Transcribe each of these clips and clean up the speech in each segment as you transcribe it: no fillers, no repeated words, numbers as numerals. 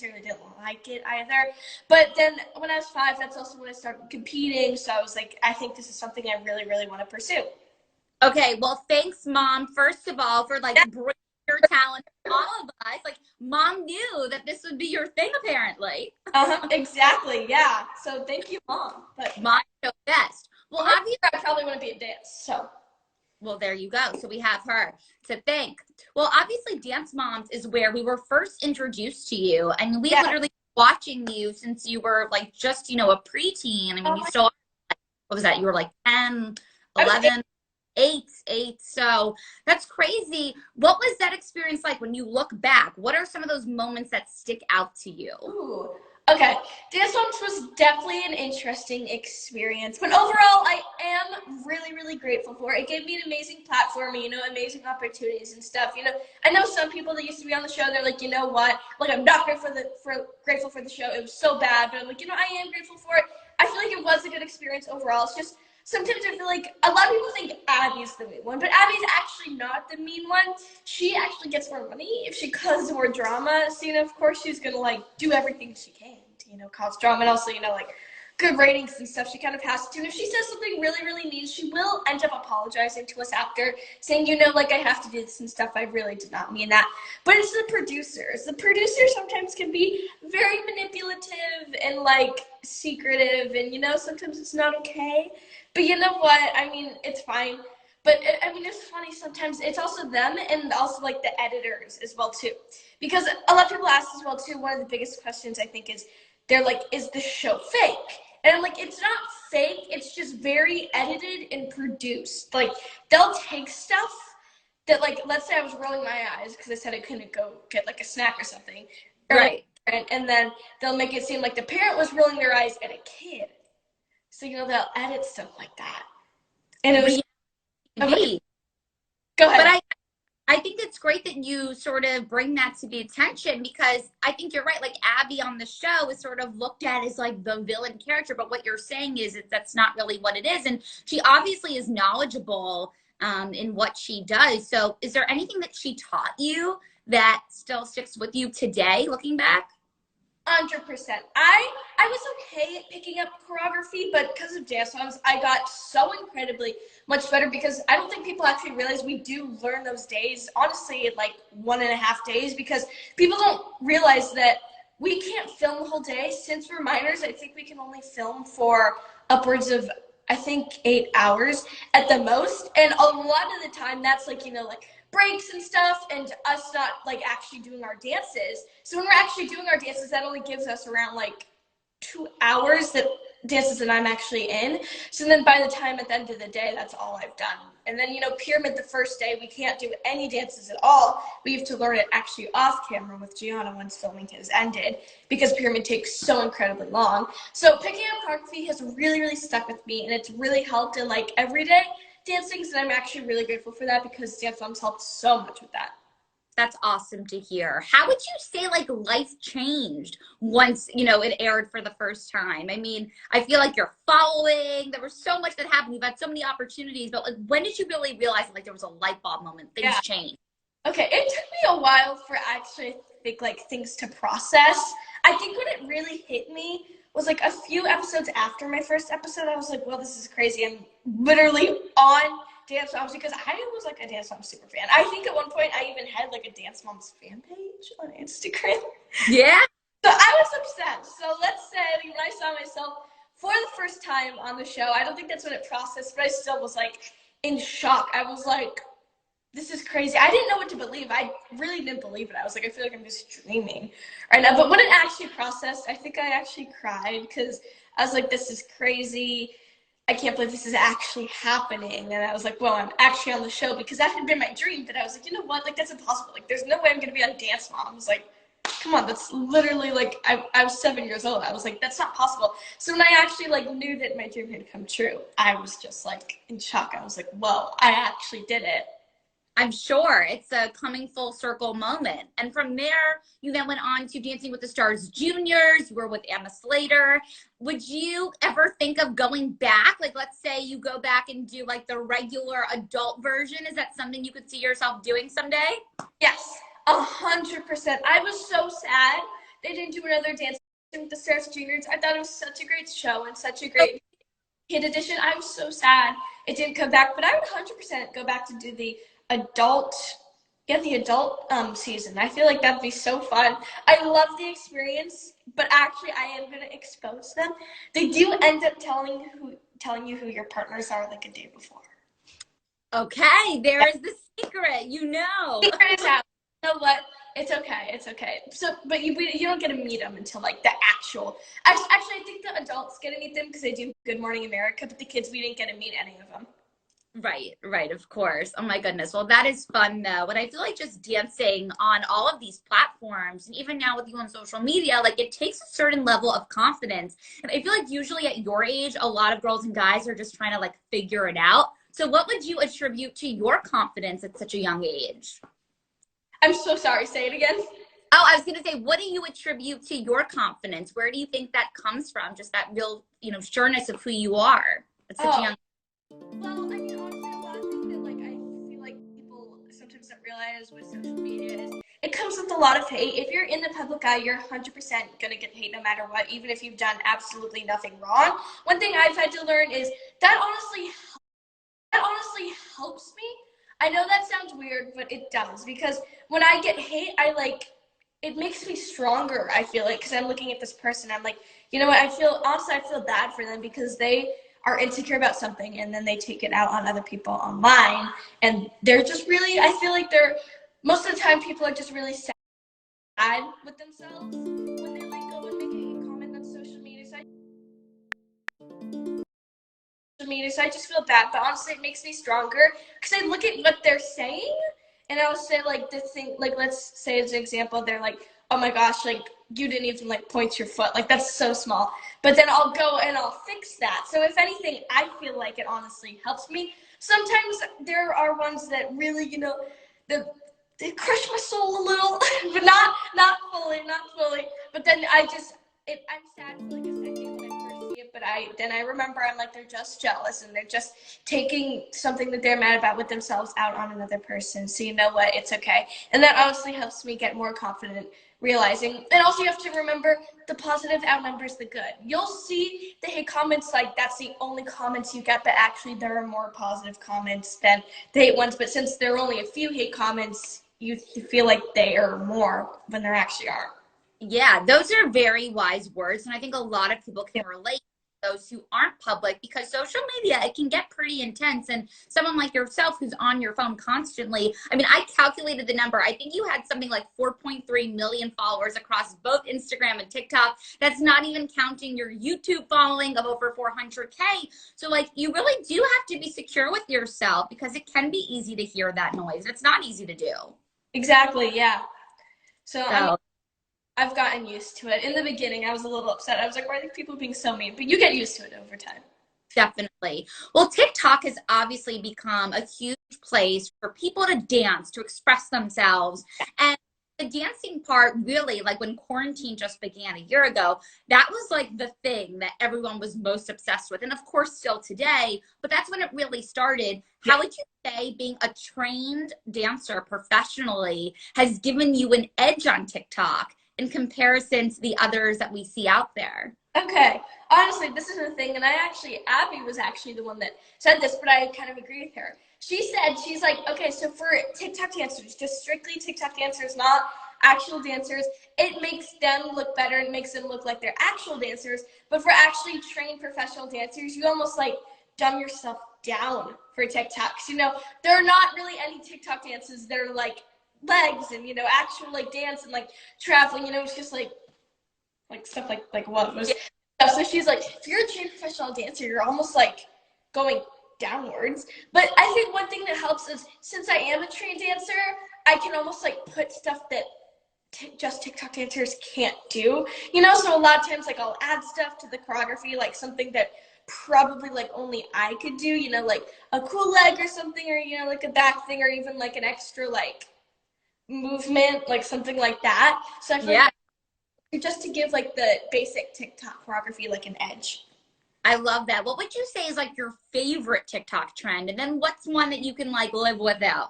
necessarily didn't like it either. But then when I was 5, that's also when I started competing. So I was like, I think this is something I really, really want to pursue. Okay, well, thanks, Mom, first of all, for like bringing your talent to all of us. Like, Mom knew that this would be your thing, apparently. Exactly, yeah. So thank you, Mom. But Mom knows best. Well, obviously, I probably want to be a dance, so. well, there you go. So we have her to thank. Well, obviously, Dance Moms is where we were first introduced to you. I mean, we literally watching you since you were like just, you know, a preteen. I mean, you still, what was that? You were like 10, 11, 8. So that's crazy. What was that experience like when you look back? What are some of those moments that stick out to you? Ooh. Okay, Dance Moms was definitely an interesting experience, but overall, I am really, really grateful for it. It gave me an amazing platform, you know, amazing opportunities and stuff. You know, I know some people that used to be on the show, they're like, you know what, like, I'm not grateful for the show. It was so bad, but I'm like, you know, I am grateful for it. I feel like it was a good experience overall. It's just sometimes I feel like a lot of people think Abby's the mean one, but Abby's actually not the mean one. She actually gets more money if she causes more drama. So, you know, of course she's going to, like, do everything she can to, you know, cause drama and also, you know, like, good ratings and stuff. She kind of has to. If she says something really, really mean, she will end up apologizing to us after, saying, you know, like, I have to do this and stuff. I really did not mean that. But it's the producers. The producers sometimes can be very manipulative and, like, secretive, and, you know, sometimes it's not okay. But you know what? I mean, it's fine. But, I mean, it's funny sometimes. It's also them and also, like, the editors as well, too. Because a lot of people ask as well, too, one of the biggest questions, I think, is they're like, is the show fake? And I'm like, it's not fake. It's just very edited and produced. Like, they'll take stuff that, like, let's say I was rolling my eyes because I said I couldn't go get, like, a snack or something. Right. And then they'll make it seem like the parent was rolling their eyes at a kid. So, you know, they'll edit stuff like that. And it was... Okay. Go ahead. But I think it's great that you sort of bring that to the attention, because I think you're right. Like, Abby on the show is sort of looked at as like the villain character, but what you're saying is that that's not really what it is. And she obviously is knowledgeable in what she does. So is there anything that she taught you that still sticks with you today, looking back? 100%. I was okay at picking up choreography, but because of Dance Moms, I got so incredibly much better, because I don't think people actually realize we do learn those days, honestly, in like 1.5 days, because people don't realize that we can't film the whole day. Since we're minors, I think we can only film for upwards of, I think, 8 hours at the most. And a lot of the time, that's like, you know, like breaks and stuff, and us not like actually doing our dances. So when we're actually doing our dances, that only gives us around like 2 hours that dances that I'm actually in. So then by the time at the end of the day, that's all I've done. And then, you know, Pyramid, the first day, we can't do any dances at all. We have to learn it actually off camera with Gianna once filming has ended, because Pyramid takes so incredibly long. So picking up choreography has really, really stuck with me, and it's really helped in like everyday dancing, and I'm actually really grateful for that, because Dance Moms helped so much with that. That's awesome to hear. How would you say like life changed once, you know, it aired for the first time? I mean, I feel like you're following, there was so much that happened. You've had so many opportunities, but like, when did you really realize like there was a light bulb moment, things changed? Okay, it took me a while for actually, I think, like, things to process. I think when it really hit me was like a few episodes after my first episode. I was like, well, this is crazy. I'm literally on Dance Moms, because I was like a Dance Moms super fan. I think at one point I even had like a Dance Moms fan page on Instagram. Yeah. So I was obsessed. So let's say when I saw myself for the first time on the show, I don't think that's when it processed, but I still was like in shock. I was like, this is crazy. I didn't know what to believe. I really didn't believe it. I was like, I feel like I'm just dreaming right now. But when it actually processed, I think I actually cried, because I was like, this is crazy. I can't believe this is actually happening. And I was like, well, I'm actually on the show, because that had been my dream. But I was like, you know what? Like, that's impossible. Like, there's no way I'm going to be on Dance Moms. Like, come on. That's literally like, I was 7 years old. I was like, that's not possible. So when I actually like knew that my dream had come true, I was just like in shock. I was like, whoa, I actually did it. I'm sure it's a coming full circle moment. And from there, you then went on to Dancing with the Stars Juniors. You were with Emma Slater. Would you ever think of going back? Like, let's say you go back and do like the regular adult version. Is that something you could see yourself doing someday? Yes, 100%. I was so sad they didn't do another dance with the Stars Juniors. I thought it was such a great show and such a great kid edition. I was so sad it didn't come back, but I would 100% go back to do the adult season. I feel like that'd be so fun. I love the experience, but actually I am going to expose them. They do end up telling you who your partners are like a day before. Okay, there is the secret, you know. Secret is out. You know what? It's okay. It's okay. So, but you don't get to meet them until like the actual. Actually, I think the adults get to meet them because they do Good Morning America, but the kids, we didn't get to meet any of them. Right, of course. Oh my goodness. Well, that is fun though. And I feel like just dancing on all of these platforms, and even now with you on social media, like it takes a certain level of confidence. And I feel like usually at your age, a lot of girls and guys are just trying to like figure it out. So what would you attribute to your confidence at such a young age? I'm so sorry. Say it again. Oh, I was going to say, what do you attribute to your confidence? Where do you think that comes from? Just that real, sureness of who you are at such a young age. Well, I mean, honestly, a lot of things that like I feel like people sometimes don't realize with social media is it comes with a lot of hate. If you're in the public eye, you're 100% gonna get hate no matter what, even if you've done absolutely nothing wrong. One thing I've had to learn is that honestly helps me. I know that sounds weird, but it does, because when I get hate, it makes me stronger, I feel like, because I'm looking at this person, I'm like, you know what, I feel bad for them because they are insecure about something and then they take it out on other people online, and they're just really, I feel like most of the time people are just really sad with themselves when they like go and make a comment on social media. So I just feel bad, but honestly it makes me stronger because I look at what they're saying and I'll say like this thing, like let's say as an example, they're like, oh my gosh, like you didn't even like point your foot, like that's so small. But then I'll go and I'll fix that. So if anything, I feel like it honestly helps me. Sometimes there are ones that really, they crush my soul a little, but not fully. But then I'm sad for like a second when I first see it, but I remember I'm like, they're just jealous and they're just taking something that they're mad about with themselves out on another person. So you know what, it's okay. And that honestly helps me get more confident, realizing. And also you have to remember the positive outnumbers the good. You'll see the hate comments like that's the only comments you get, but actually there are more positive comments than the hate ones. But since there are only a few hate comments, you feel like they are more when there actually are. Yeah, those are very wise words. And I think a lot of people can relate to those who aren't public, because social media, it can get pretty intense. And someone like yourself who's on your phone constantly, I mean, I calculated the number. I think you had something like 4.3 million followers across both Instagram and TikTok. That's not even counting your YouTube following of over 400K. So like, you really do have to be secure with yourself, because it can be easy to hear that noise. It's not easy to do. Exactly, yeah. So I've gotten used to it. In the beginning, I was a little upset. I was like, why are these people being so mean? But you get used to it over time. Definitely. Well, TikTok has obviously become a huge place for people to dance, to express themselves. And the dancing part, really, like when quarantine just began a year ago, that was like the thing that everyone was most obsessed with. And of course, still today, but that's when it really started. How would you say being a trained dancer professionally has given you an edge on TikTok in comparison to the others that we see out there? Okay. Honestly, this is the thing, and Abby was actually the one that said this, but I kind of agree with her. She's like, okay, so for TikTok dancers, just strictly TikTok dancers, not actual dancers, it makes them look better and makes them look like they're actual dancers. But for actually trained professional dancers, you almost like dumb yourself down for TikToks. There are not really any TikTok dances that are like legs and, actual like dance and like traveling, it's just like stuff like what was. So she's like, if you're a trained professional dancer, you're almost like going downwards. But I think one thing that helps is, since I am a trained dancer, I can almost like put stuff that just TikTok dancers can't do. So a lot of times like I'll add stuff to the choreography, like something that probably like only I could do, like a cool leg or something, or like a back thing, or even like an extra like movement, like something like that. So I feel like just to give like the basic TikTok choreography like an edge. I love that. What would you say is like your favorite TikTok trend? And then what's one that you can like live without?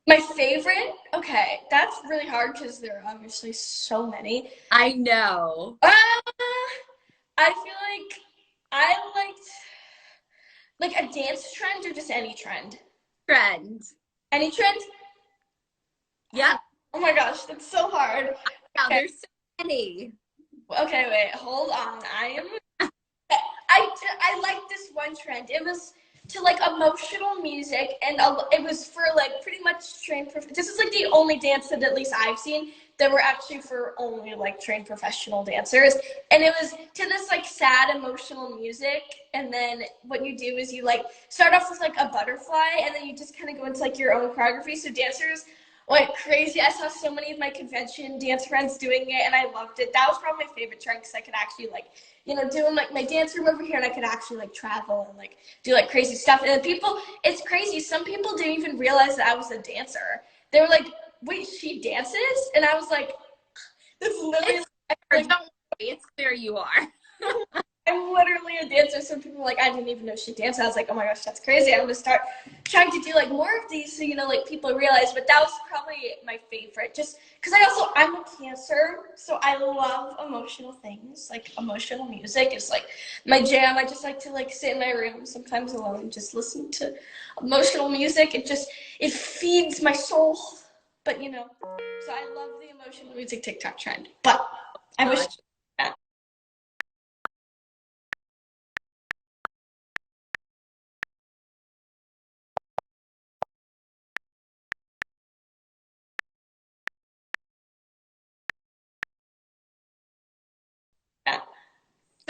My favorite? Okay, that's really hard because there are obviously so many. I know. Uh, I feel like I liked like a dance trend or just any trend. Trend. Any trend? Yep. Oh my gosh, that's so hard. Wow, Okay, there's so many. okay, wait, hold on. I like this one trend. It was to like emotional music, and it was for like pretty much trained. This is like the only dance that at least I've seen that were actually for only like trained professional dancers, and it was to this like sad emotional music. And then what you do is you like start off with like a butterfly, and then you just kind of go into like your own choreography. So dancers went crazy. I saw so many of my convention dance friends doing it, and I loved it. That was probably my favorite trend because I could actually like doing like my dance room over here, and I could actually like travel and like do like crazy stuff. And then people, it's crazy. Some people didn't even realize that I was a dancer. They were like, "Wait, she dances?" And I was like, "This is literally It's clear. like Don't worry. It's clear you are. I'm literally a dancer." Some people were like, "I didn't even know she danced." I was like, "Oh my gosh, that's crazy. I'm gonna start trying to do like more of these so like people realize." But that was probably my favorite, just because I'm a Cancer, so I love emotional things. Like emotional music is like my jam. I just like to like sit in my room sometimes alone and just listen to emotional music. It feeds my soul. But so I love the emotional music TikTok trend. But I wish. Gosh.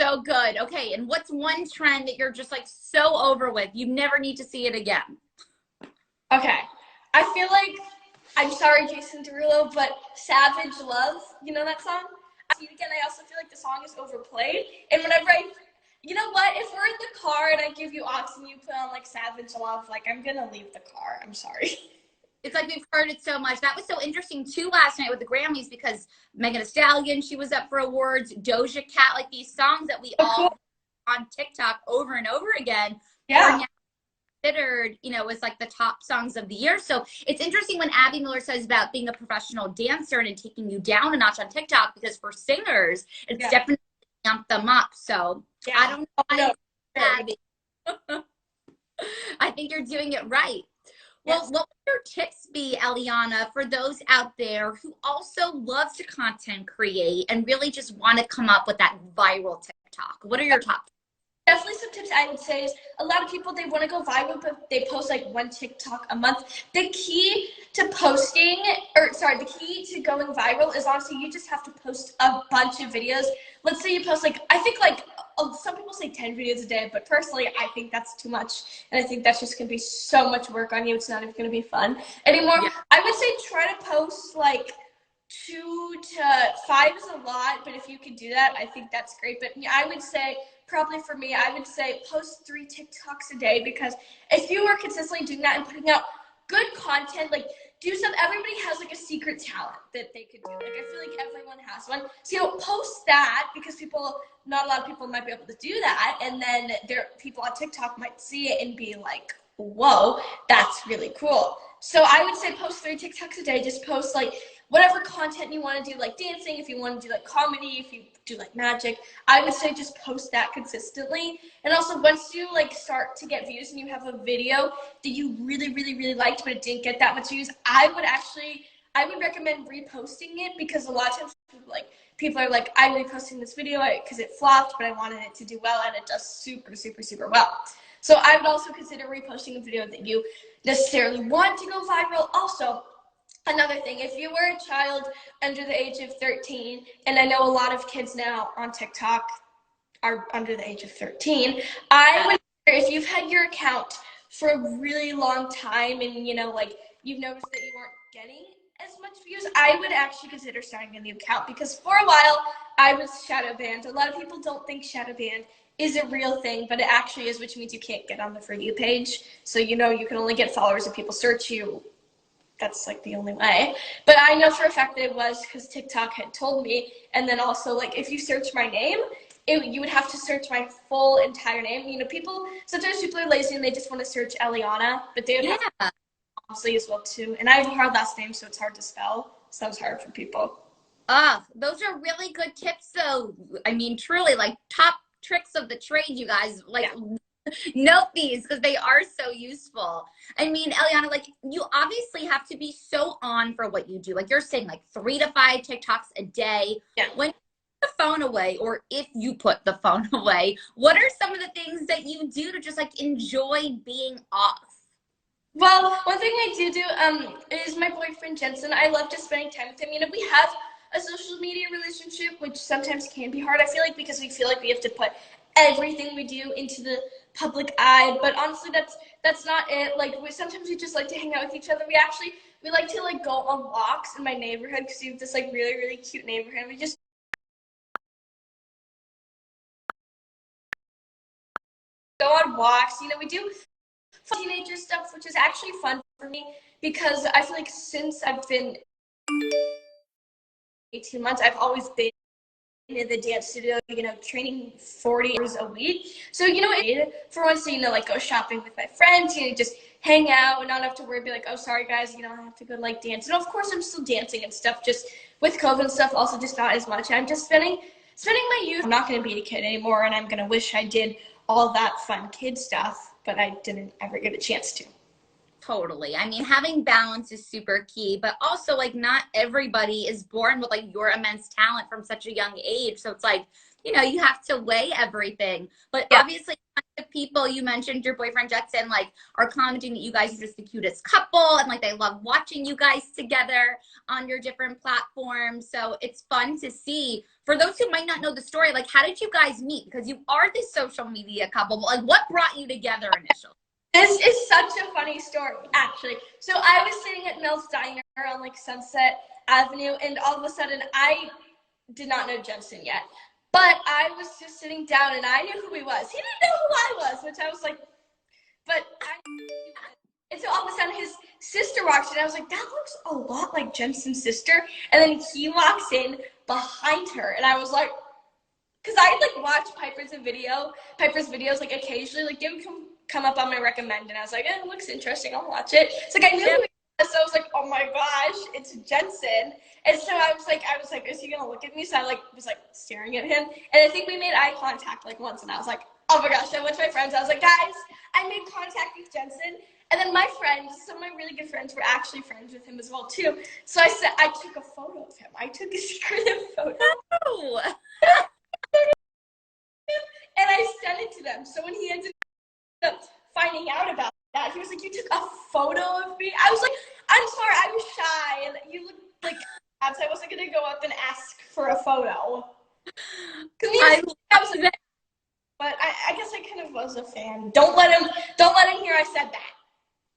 So good. Okay. And what's one trend that you're just like so over with? You never need to see it again. Okay. I feel like, I'm sorry, Jason Derulo, but Savage Love, you know that song? See it again, I also feel like the song is overplayed. And you know what? If we're in the car and I give you aux and you put on like Savage Love, like I'm gonna leave the car. I'm sorry. It's like we've heard it so much. That was so interesting too last night with the Grammys because Megan Thee Stallion, she was up for awards. Doja Cat, like these songs that we So cool. all on TikTok over and over again are Yeah. now considered, as like the top songs of the year. So it's interesting when Abby Miller says about being a professional dancer and taking you down a notch on TikTok because for singers, it's Yeah. definitely amped them up. So Yeah. I don't know Oh, why no. it's Abby. I think you're doing it right. Well, Yes. what would your tips be, Eliana, for those out there who also love to content create and really just want to come up with that viral TikTok? What are your top? Definitely some tips I would say is a lot of people, they want to go viral, but they post like one TikTok a month. The key to the key to going viral is honestly you just have to post a bunch of videos. Let's say you post like, I think like some people say 10 videos a day, but personally I think that's too much, and I think that's just gonna be so much work on you. It's not even gonna be fun anymore. Yeah. I would say try to post like 2 to 5 is a lot, but if you could do that, I think that's great. But yeah, I would say probably for me, I would say post 3 TikToks a day, because if you are consistently doing that and putting out good content, like do some. Everybody has like a secret talent that they could do. Like I feel like everyone has one. So post that, because not a lot of people might be able to do that, and then people on TikTok might see it and be like, "Whoa, that's really cool." So I would say post 3 TikToks a day. Just post like whatever content you want to do, like dancing, if you want to do like comedy, if you do like magic. I would say just post that consistently. And also once you like start to get views and you have a video that you really, really, really liked, but it didn't get that much views, I would recommend reposting it, because a lot of times people are like, I'm reposting this video because it flopped, but I wanted it to do well, and it does super, super, super well. So I would also consider reposting a video that you necessarily want to go viral. Also, another thing, if you were a child under the age of 13, and I know a lot of kids now on TikTok are under the age of 13, I would, if you've had your account for a really long time and like you've noticed that you aren't getting as much views, I would actually consider starting a new account, because for a while I was shadow banned. A lot of people don't think shadow banned is a real thing, but it actually is, which means you can't get on the For You page. So you can only get followers if people search you. That's like the only way. But I know for a fact that it was because TikTok had told me. And then also, like, if you search my name, you would have to search my full entire name. Sometimes people are lazy and they just want to search Eliana, but they would have Yeah. Walmsley as well too. And I have a hard last name, so it's hard to spell. So that was hard for people. Those are really good tips though. I mean, truly, like top tricks of the trade, you guys. Like, note these because they are so useful. I mean, Eliana, like you obviously have to be so on for what you do. Like you're saying, like 3 to 5 TikToks a day. Yeah. When you put the phone away, or if you put the phone away, what are some of the things that you do to just like enjoy being off? Well, one thing I do is my boyfriend Jensen. I love just spending time with him. You know, we have a social media relationship, which sometimes can be hard. I feel like because we feel like we have to put everything we do into the public eye, but honestly, that's not it. Like sometimes we just like to hang out with each other. We like to like go on walks in my neighborhood because we have this like really really cute neighborhood. We just go on walks. You know, we do teenager stuff, which is actually fun for me because I feel like since I've been 18 months, I've always been in the dance studio, you know, training 40 hours a week. So, you know, for once to, you know, like go shopping with my friends, you know, just hang out and not have to worry, be like, oh, sorry guys, you know, I have to go like dance. And of course I'm still dancing and stuff, just with COVID and stuff, also just not as much. I'm just spending my youth. I'm not going to be a kid anymore, and I'm going to wish I did all that fun kid stuff, but I didn't ever get a chance to. Totally. I mean, having balance is super key, but also like not everybody is born with like your immense talent from such a young age. So it's like, you know, you have to weigh everything. But obviously the people you mentioned, your boyfriend Jetson, like are commenting that you guys are just the cutest couple and like they love watching you guys together on your different platforms. So it's fun to see. For those who might not know the story, like how did you guys meet? Because you are this social media couple, but like what brought you together initially? This is such a funny story, actually. So I was sitting at Mel's Diner on like Sunset Avenue, and all of a sudden I did not know Jensen yet. But I was just sitting down and I knew who he was. He didn't know who I was, which I was like, but and so all of a sudden his sister walks in. I was like, that looks a lot like Jensen's sister. And then he walks in behind her, and I was like, because I like watch Piper's videos like occasionally, like they would come up on my recommend, and I was like, it looks interesting, I'll watch it. It's like I knew who he was, so I was like, oh my gosh, it's Jensen. And so I was like, is he gonna look at me? So I like was like staring at him, and I think we made eye contact like once, and I was like, oh my gosh. I went to my friends, I was like, guys, I made contact with Jensen. And then my friends, some of my really good friends were actually friends with him as well too. So I said, I took a photo of him. I took a secretive photo. Oh. And I sent it to them. So when he ended up finding out about that, he was like, you took a photo of me? I was like, I'm sorry, I was shy, and you looked like so I wasn't gonna go up and ask for a photo. But I guess I kind of was a fan. Don't let him hear I said that.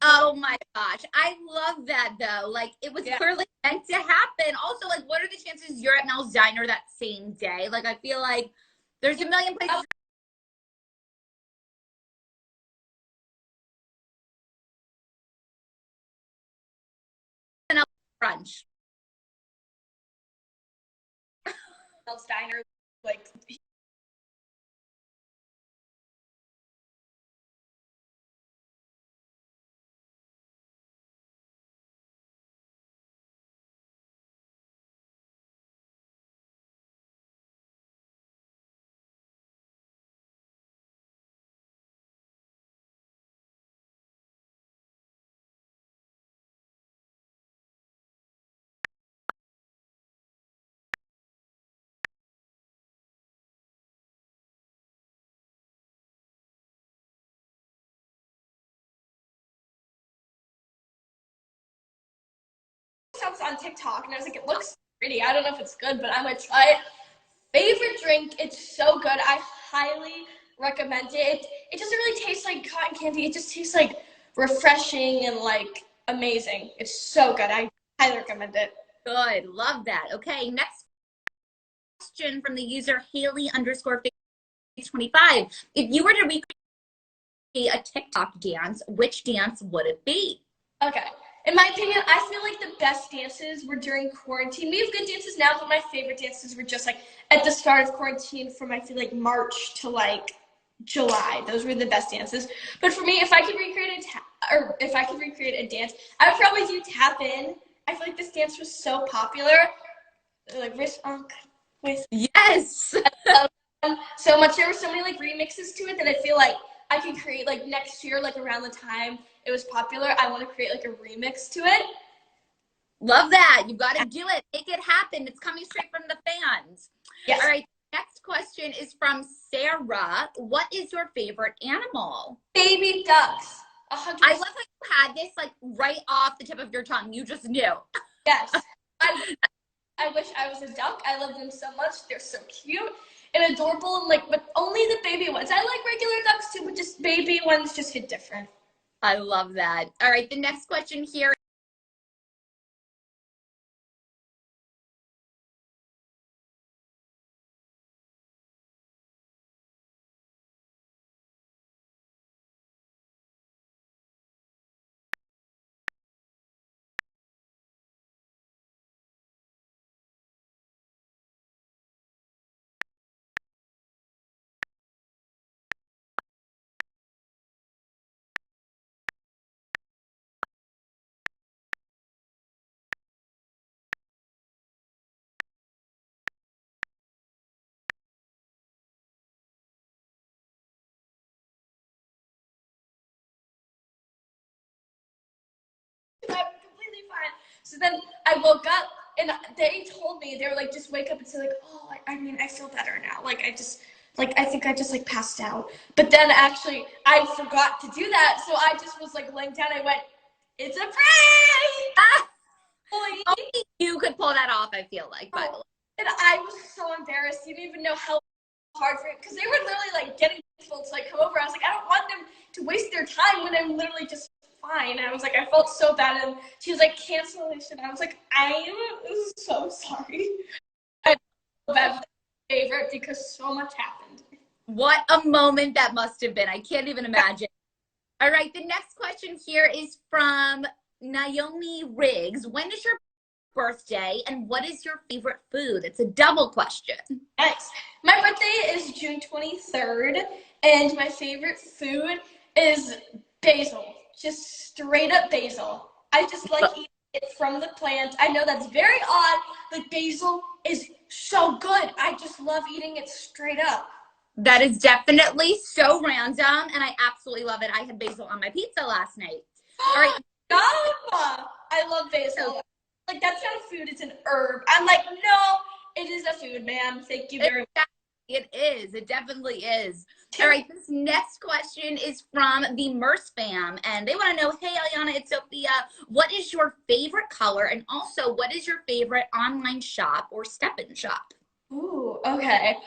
Oh my gosh. I love that though. Like it was clearly meant to happen. Also, like what are the chances you're at Mel's Diner that same day? Like I feel like there's a million places. Brunch. Mel's Diner, like on TikTok, and I was like, it looks pretty. I don't know if it's good, but I'm gonna try it. Favorite drink, it's so good. I highly recommend it. It doesn't really taste like cotton candy. It just tastes like refreshing and like amazing. It's so good. I highly recommend it. Good. Love that. Okay, next question from the user Haley_25. If you were to recreate a TikTok dance, which dance would it be? Okay. In my opinion, I feel like the best dances were during quarantine. We have good dances now, but my favorite dances were just like at the start of quarantine from I feel like March to like July. Those were the best dances. But for me, if I could recreate a dance, I would probably do Tap In. I feel like this dance was so popular. Like wrist with Yes. so much. There were so many like remixes to it that I feel like I could create like next year, like around the time it was popular. I want to create like a remix to it. Love that. You got to do it. Make it happen. It's coming straight from the fans. Yes. All right. Next question is from Sarah. What is your favorite animal? Baby ducks. 100%. I love how you had this like right off the tip of your tongue. You just knew. Yes. I wish I was a duck. I love them so much. They're so cute and adorable, and like, but only the baby ones. I like regular ducks too, but just baby ones just hit different. I love that. All right. The next question here. I'm completely fine. So then I woke up and they told me, they were like, just wake up and say like, oh, I mean, I feel better now. Like I think I just like passed out. But then actually I forgot to do that. So I just was like laying down. I went, it's a prank. Ah, only you could pull that off, I feel like, by the way. And I was so embarrassed. You didn't even know how hard for it. Because they were literally like getting people to like come over. I was like, I don't want them to waste their time when I'm literally just fine. And I was like, I felt so bad. And she was like, cancellation. I was like, I am so sorry. I feel bad for the favorite because so much happened. What a moment that must have been. I can't even imagine. All right. The next question here is from Naomi Riggs. When is your birthday and what is your favorite food? It's a double question. Nice. My birthday is June 23rd, and my favorite food is basil. Just straight up basil. I just like eating it from the plant. I know that's very odd, but basil is so good. I just love eating it straight up. That is definitely so random, and I absolutely love it. I had basil on my pizza last night. All right. I love basil. Like, that's not a food, it's an herb. I'm like, no, it is a food, ma'am. Thank you very much. It is. It definitely is. All right. This next question is from the Merce fam, and they want to know, hey, Elliana, it's Sophia. What is your favorite color? And also, what is your favorite online shop or step-in shop? Ooh, okay.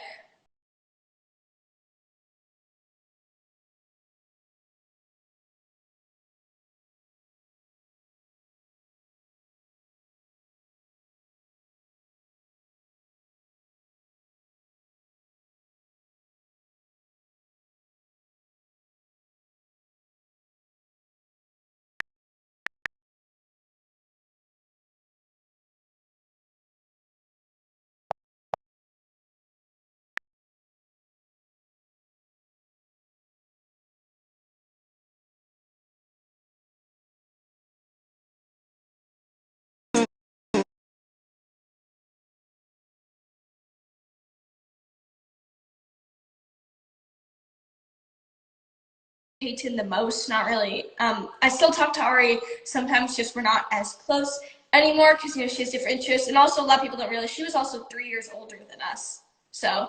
Peyton the most, not really. I still talk to Ari sometimes, just we're not as close anymore because, you know, she has different interests. And also a lot of people don't realize she was also 3 years older than us. So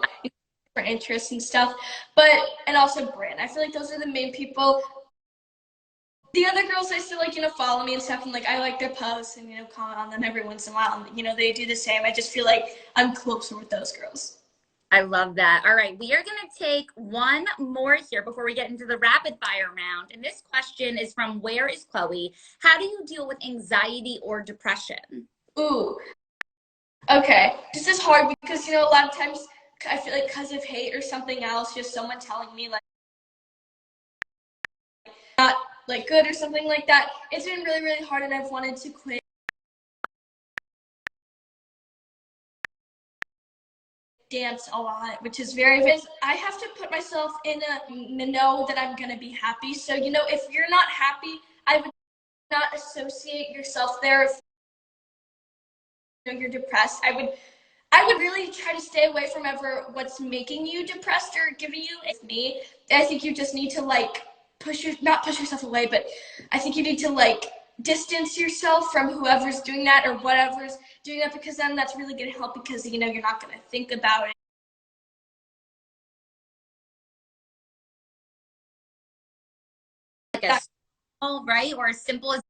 different interests and stuff. But, and also Bryn. I feel like those are the main people. The other girls, I still like, you know, follow me and stuff, and like I like their posts and, you know, comment on them every once in a while. And, you know, they do the same. I just feel like I'm closer with those girls. I love that. All right. We are going to take one more here before we get into the rapid fire round. And this question is from Where is Chloe? How do you deal with anxiety or depression? Ooh. Okay. This is hard because, you know, a lot of times I feel like because of hate or something else, just someone telling me like not like good or something like that. It's been really, really hard and I've wanted to quit. dance a lot, which is very, I have to put myself in a know that I'm going to be happy. So, you know, if you're not happy, I would not associate yourself there. If you know, you're depressed, I would really try to stay away from ever what's making you depressed or giving you. With me, I think you just need to like not push yourself away, but I think you need to like distance yourself from whoever's doing that or whatever's doing that, because then that's really going to help, because you know you're not going to think about it. Like a small, right, or as simple as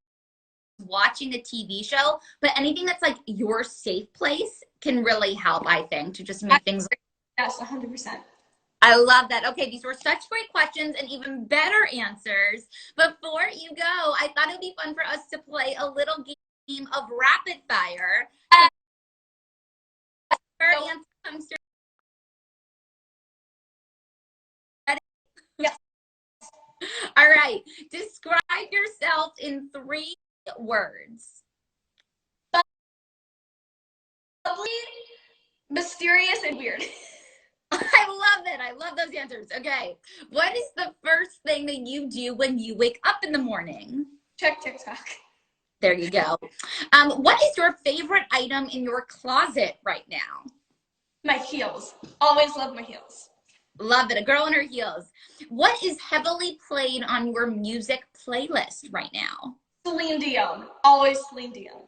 watching a TV show, but anything that's like your safe place can really help, I think, to just make things. Yes, 100%. I love that. Okay, these were such great questions and even better answers. Before you go, I thought it would be fun for us to play a little game of rapid fire. Her answer comes through. Yes. All right. Describe yourself in 3 words. Lovely, mysterious, and weird. I love it. I love those answers. Okay. What is the first thing that you do when you wake up in the morning? Check TikTok. There you go. What is your favorite item in your closet right now? My heels. Always love my heels. Love it. A girl in her heels. What is heavily played on your music playlist right now? Celine Dion. Always Celine Dion.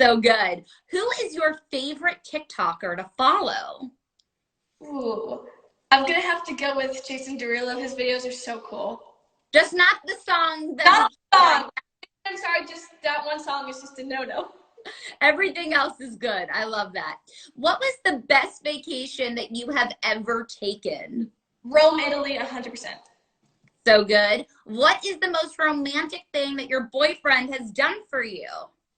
So good. Who is your favorite TikToker to follow? Ooh. I'm going to have to go with Jason Derulo. His videos are so cool. Just not the song. Not the song. I'm sorry, just that one song is just a no-no. Everything else is good. I love that. What was the best vacation that you have ever taken? Rome, Italy, 100%. So good. What is the most romantic thing that your boyfriend has done for you?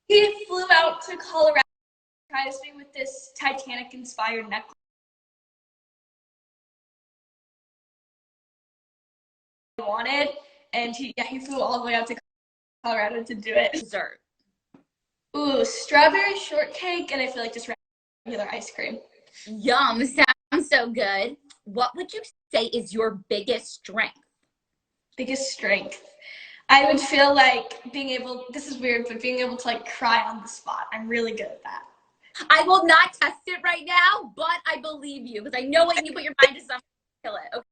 He flew out to Colorado to surprise me with this Titanic-inspired necklace I wanted, and he flew all the way out to Colorado to do it. Dessert. Ooh, strawberry shortcake, and I feel like just regular ice cream. Yum. Sounds so good. What would you say is your biggest strength? Biggest strength. I would feel like being able, this is weird, but being able to like cry on the spot. I'm really good at that. I will not test it right now, but I believe you because I know when you put your mind to something, kill it. Okay.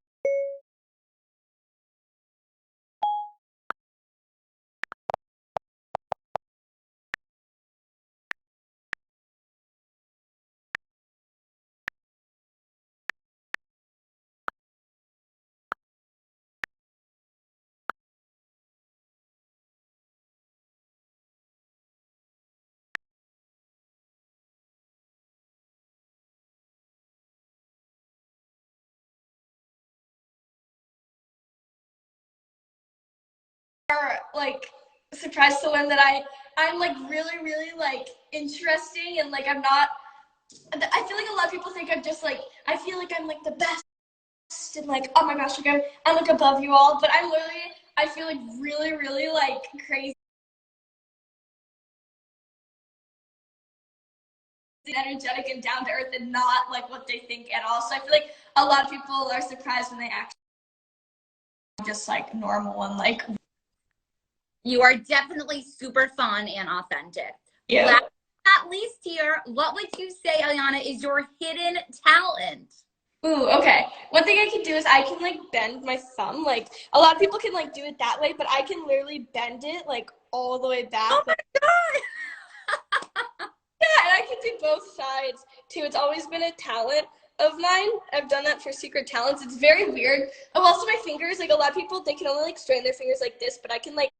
Are like surprised to learn that I'm like really like interesting, and like I'm not, I feel like a lot of people think I'm just like, I feel like I'm like the best and like, oh my gosh, like I'm like above you all, but I'm literally, I feel like really like crazy, energetic and down to earth, and not like what they think at all. So I feel like a lot of people are surprised when they actually just like normal and like. You are definitely super fun and authentic. Yeah. Last but not least here, what would you say, Elliana, is your hidden talent? Ooh, okay. One thing I can do is I can like bend my thumb. Like a lot of people can like do it that way, but I can literally bend it like all the way back. Oh my God. Yeah, and I can do both sides too. It's always been a talent of mine. I've done that for Secret Talents. It's very weird. Oh, also my fingers, like a lot of people, they can only like straighten their fingers like this, but I can like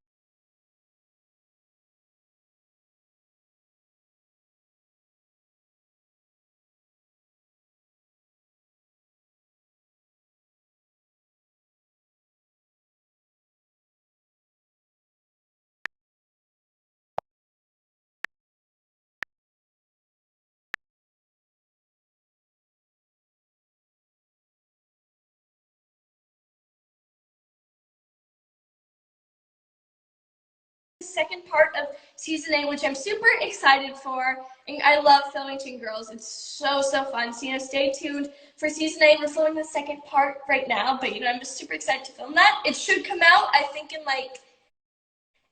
second part of season 8, which I'm super excited for. And I love filming Teen Girls. It's so fun. So, stay tuned for season 8. We're filming the second part right now, but I'm just super excited to film that. It should come out, I think, in like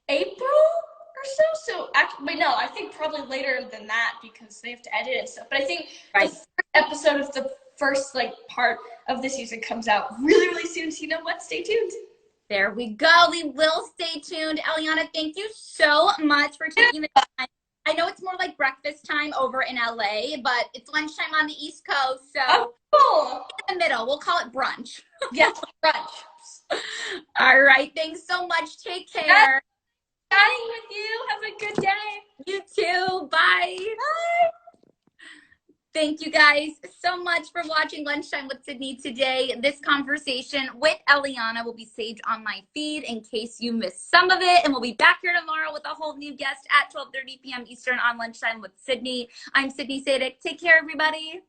April or so. So, wait, no, I think probably later than that because they have to edit and stuff. But I think the first episode of the first part of the season comes out really soon. So, what? Stay tuned. There we go. We will stay tuned. Elliana, thank you so much for taking the time. I know it's more like breakfast time over in LA, but it's lunchtime on the East Coast, so cool. In the middle. We'll call it brunch. Yes, brunch. All right. Thanks so much. Take care. Chatting with you. Have a good day. You too. Bye. Bye. Thank you guys so much for watching Lunchtime with Sydney today. This conversation with Elliana will be saved on my feed in case you missed some of it. And we'll be back here tomorrow with a whole new guest at 12:30 p.m. Eastern on Lunchtime with Sydney. I'm Sydney Sadek. Take care, everybody.